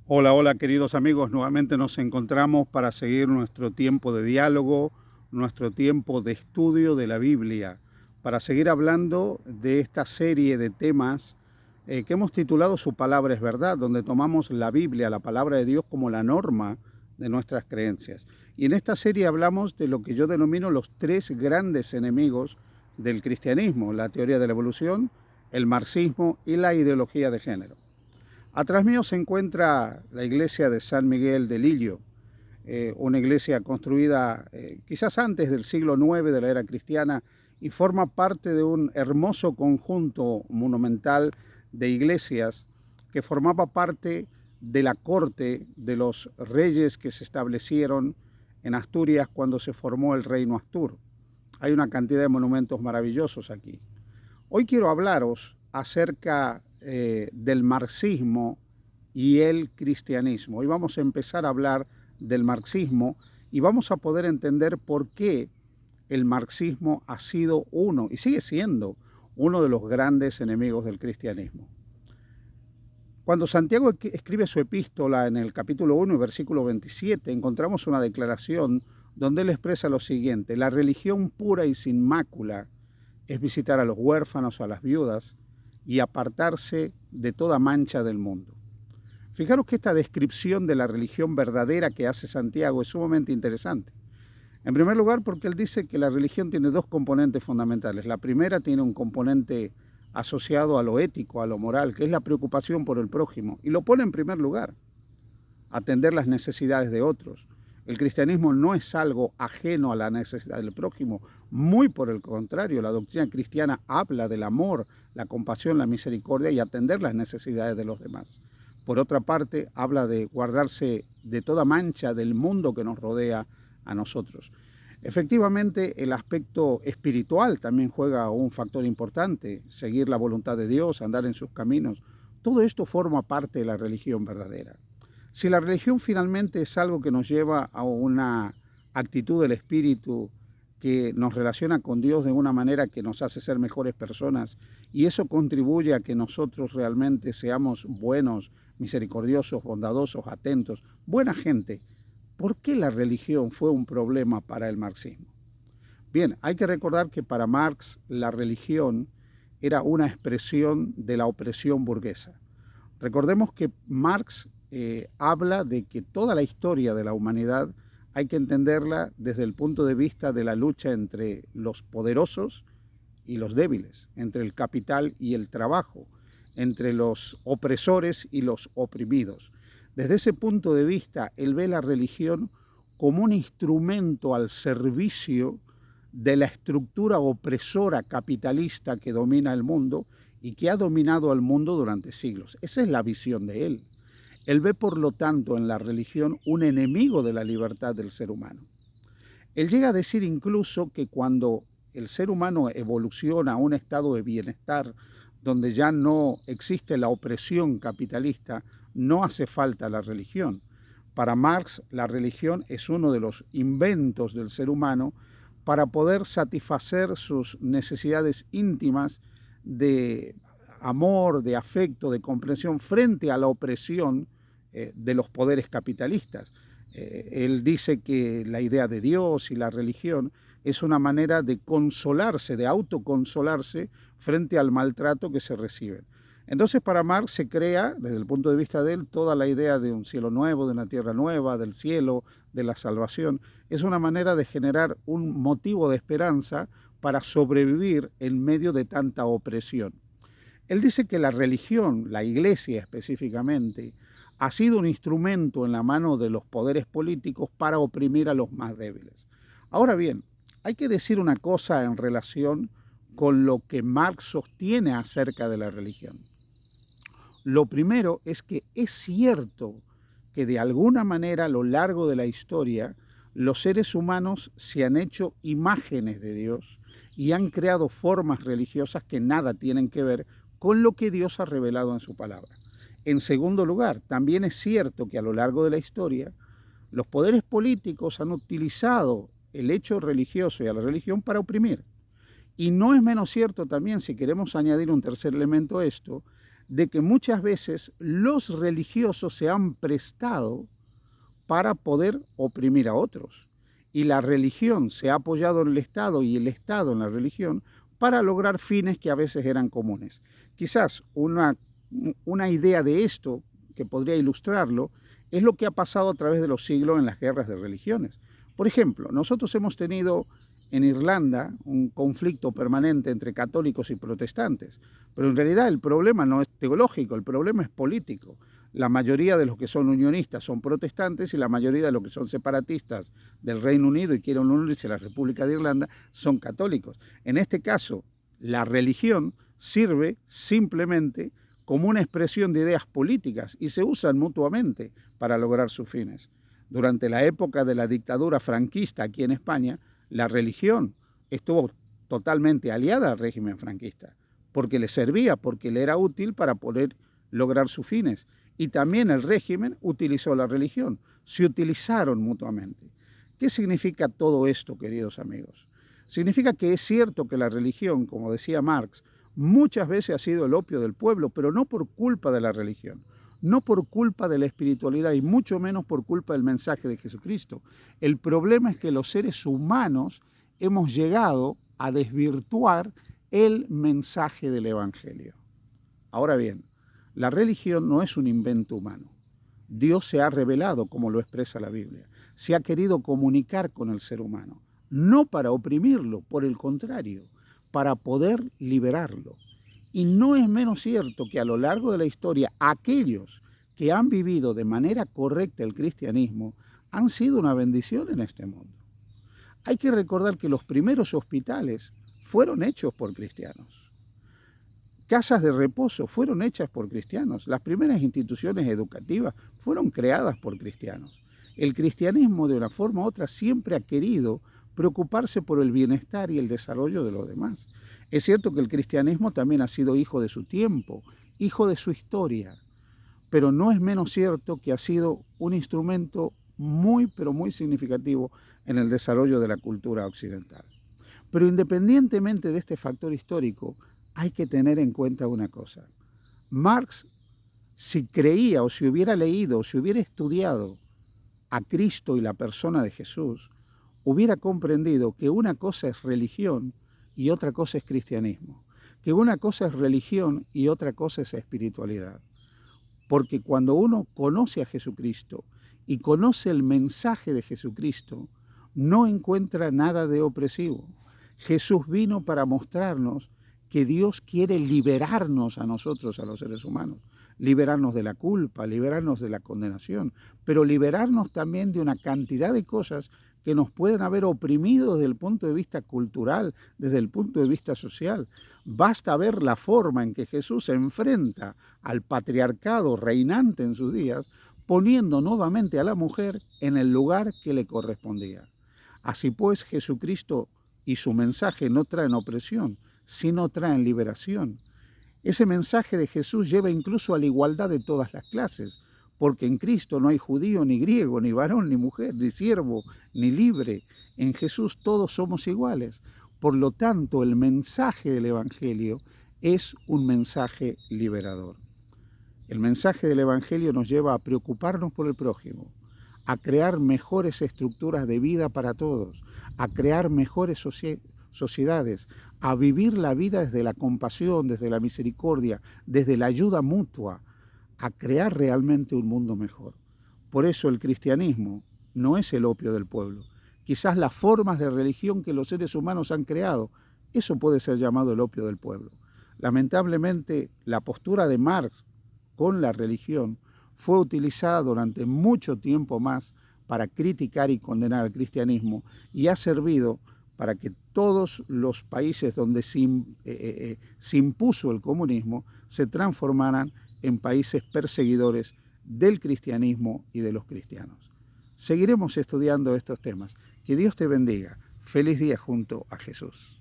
Hola, hola queridos amigos, nuevamente nos encontramos para seguir nuestro tiempo de diálogo, nuestro tiempo de estudio de la Biblia, para seguir hablando de esta serie de temas que hemos titulado Su palabra es verdad, donde tomamos la Biblia, la palabra de Dios, como la norma de nuestras creencias. Y en esta serie hablamos de lo que yo denomino los tres grandes enemigos del cristianismo: la teoría de la evolución, el marxismo y la ideología de género. Atrás mío se encuentra la iglesia de San Miguel de Lillo, una iglesia construida quizás antes del siglo IX de la era cristiana, y forma parte de un hermoso conjunto monumental de iglesias que formaba parte de la corte de los reyes que se establecieron en Asturias cuando se formó el reino Astur. Hay una cantidad de monumentos maravillosos aquí. Hoy quiero hablaros acerca del marxismo y el cristianismo. Hoy vamos a empezar a hablar del marxismo y vamos a poder entender por qué el marxismo ha sido uno y sigue siendo uno de los grandes enemigos del cristianismo. Cuando Santiago escribe su epístola en el capítulo 1, versículo 27, encontramos una declaración donde él expresa lo siguiente: la religión pura y sin mácula es visitar a los huérfanos, a las viudas y apartarse de toda mancha del mundo. Fijaros que esta descripción de la religión verdadera que hace Santiago es sumamente interesante. En primer lugar, porque él dice que la religión tiene dos componentes fundamentales. La primera tiene un componente asociado a lo ético, a lo moral, que es la preocupación por el prójimo, y lo pone en primer lugar: atender las necesidades de otros. El cristianismo no es algo ajeno a la necesidad del prójimo, muy por el contrario, la doctrina cristiana habla del amor, la compasión, la misericordia y atender las necesidades de los demás. Por otra parte, habla de guardarse de toda mancha del mundo que nos rodea a nosotros. Efectivamente, el aspecto espiritual también juega un factor importante: seguir la voluntad de Dios, andar en sus caminos. Todo esto forma parte de la religión verdadera. Si la religión finalmente es algo que nos lleva a una actitud del espíritu que nos relaciona con Dios de una manera que nos hace ser mejores personas, y eso contribuye a que nosotros realmente seamos buenos, misericordiosos, bondadosos, atentos, buena gente, ¿por qué la religión fue un problema para el marxismo? Bien, hay que recordar que para Marx la religión era una expresión de la opresión burguesa. Recordemos que Marx habla de que toda la historia de la humanidad hay que entenderla desde el punto de vista de la lucha entre los poderosos y los débiles, entre el capital y el trabajo, entre los opresores y los oprimidos. Desde ese punto de vista, él ve la religión como un instrumento al servicio de la estructura opresora capitalista que domina el mundo y que ha dominado al mundo durante siglos. Esa es la visión de él. Él ve, por lo tanto, en la religión un enemigo de la libertad del ser humano. Él llega a decir incluso que cuando el ser humano evoluciona a un estado de bienestar donde ya no existe la opresión capitalista, no hace falta la religión. Para Marx, la religión es uno de los inventos del ser humano para poder satisfacer sus necesidades íntimas de amor, de afecto, de comprensión frente a la opresión de los poderes capitalistas. Él dice que la idea de Dios y la religión es una manera de consolarse, de autoconsolarse frente al maltrato que se recibe. Entonces, para Marx se crea, desde el punto de vista de él, toda la idea de un cielo nuevo, de una tierra nueva, del cielo, de la salvación. Es una manera de generar un motivo de esperanza para sobrevivir en medio de tanta opresión. Él dice que la religión, la iglesia específicamente, ha sido un instrumento en la mano de los poderes políticos para oprimir a los más débiles. Ahora bien, hay que decir una cosa en relación con lo que Marx sostiene acerca de la religión. Lo primero es que es cierto que de alguna manera a lo largo de la historia los seres humanos se han hecho imágenes de Dios y han creado formas religiosas que nada tienen que ver con lo que Dios ha revelado en su palabra. En segundo lugar, también es cierto que a lo largo de la historia los poderes políticos han utilizado el hecho religioso y a la religión para oprimir. Y no es menos cierto también, si queremos añadir un tercer elemento a esto, de que muchas veces los religiosos se han prestado para poder oprimir a otros. Y la religión se ha apoyado en el Estado y el Estado en la religión para lograr fines que a veces eran comunes. Quizás una idea de esto que podría ilustrarlo es lo que ha pasado a través de los siglos en las guerras de religiones. Por ejemplo, nosotros hemos tenido en Irlanda un conflicto permanente entre católicos y protestantes, pero en realidad el problema no es teológico, el problema es político. La mayoría de los que son unionistas son protestantes y la mayoría de los que son separatistas del Reino Unido y quieren unirse a la República de Irlanda son católicos. En este caso, la religión sirve simplemente como una expresión de ideas políticas y se usan mutuamente para lograr sus fines. Durante la época de la dictadura franquista aquí en España, la religión estuvo totalmente aliada al régimen franquista, porque le servía, porque le era útil para poder lograr sus fines. Y también el régimen utilizó la religión, se utilizaron mutuamente. ¿Qué significa todo esto, queridos amigos? Significa que es cierto que la religión, como decía Marx, muchas veces ha sido el opio del pueblo, pero no por culpa de la religión, no por culpa de la espiritualidad y mucho menos por culpa del mensaje de Jesucristo. El problema es que los seres humanos hemos llegado a desvirtuar el mensaje del Evangelio. Ahora bien, la religión no es un invento humano. Dios se ha revelado, como lo expresa la Biblia. Se ha querido comunicar con el ser humano, no para oprimirlo, por el contrario, para poder liberarlo. Y no es menos cierto que a lo largo de la historia, aquellos que han vivido de manera correcta el cristianismo han sido una bendición en este mundo. Hay que recordar que los primeros hospitales fueron hechos por cristianos. Casas de reposo fueron hechas por cristianos. Las primeras instituciones educativas fueron creadas por cristianos. El cristianismo, de una forma u otra, siempre ha querido preocuparse por el bienestar y el desarrollo de los demás. Es cierto que el cristianismo también ha sido hijo de su tiempo, hijo de su historia, pero no es menos cierto que ha sido un instrumento muy, pero muy significativo en el desarrollo de la cultura occidental. Pero independientemente de este factor histórico, hay que tener en cuenta una cosa. Marx, si creía o si hubiera leído o si hubiera estudiado a Cristo y la persona de Jesús, hubiera comprendido que una cosa es religión y otra cosa es cristianismo, que una cosa es religión y otra cosa es espiritualidad. Porque cuando uno conoce a Jesucristo y conoce el mensaje de Jesucristo, no encuentra nada de opresivo. Jesús vino para mostrarnos que Dios quiere liberarnos a nosotros, a los seres humanos, liberarnos de la culpa, liberarnos de la condenación, pero liberarnos también de una cantidad de cosas que nos pueden haber oprimido desde el punto de vista cultural, desde el punto de vista social. Basta ver la forma en que Jesús se enfrenta al patriarcado reinante en sus días, poniendo nuevamente a la mujer en el lugar que le correspondía. Así pues, Jesucristo y su mensaje no traen opresión, sino traen liberación. Ese mensaje de Jesús lleva incluso a la igualdad de todas las clases, porque en Cristo no hay judío, ni griego, ni varón, ni mujer, ni siervo, ni libre. En Jesús todos somos iguales. Por lo tanto, el mensaje del Evangelio es un mensaje liberador. El mensaje del Evangelio nos lleva a preocuparnos por el prójimo, a crear mejores estructuras de vida para todos, a crear mejores sociedades, a vivir la vida desde la compasión, desde la misericordia, desde la ayuda mutua, a crear realmente un mundo mejor. Por eso el cristianismo no es el opio del pueblo. Quizás las formas de religión que los seres humanos han creado, eso puede ser llamado el opio del pueblo. Lamentablemente, la postura de Marx con la religión fue utilizada durante mucho tiempo más para criticar y condenar al cristianismo y ha servido para que todos los países donde se impuso el comunismo se transformaran en países perseguidores del cristianismo y de los cristianos. Seguiremos estudiando estos temas. Que Dios te bendiga. Feliz día junto a Jesús.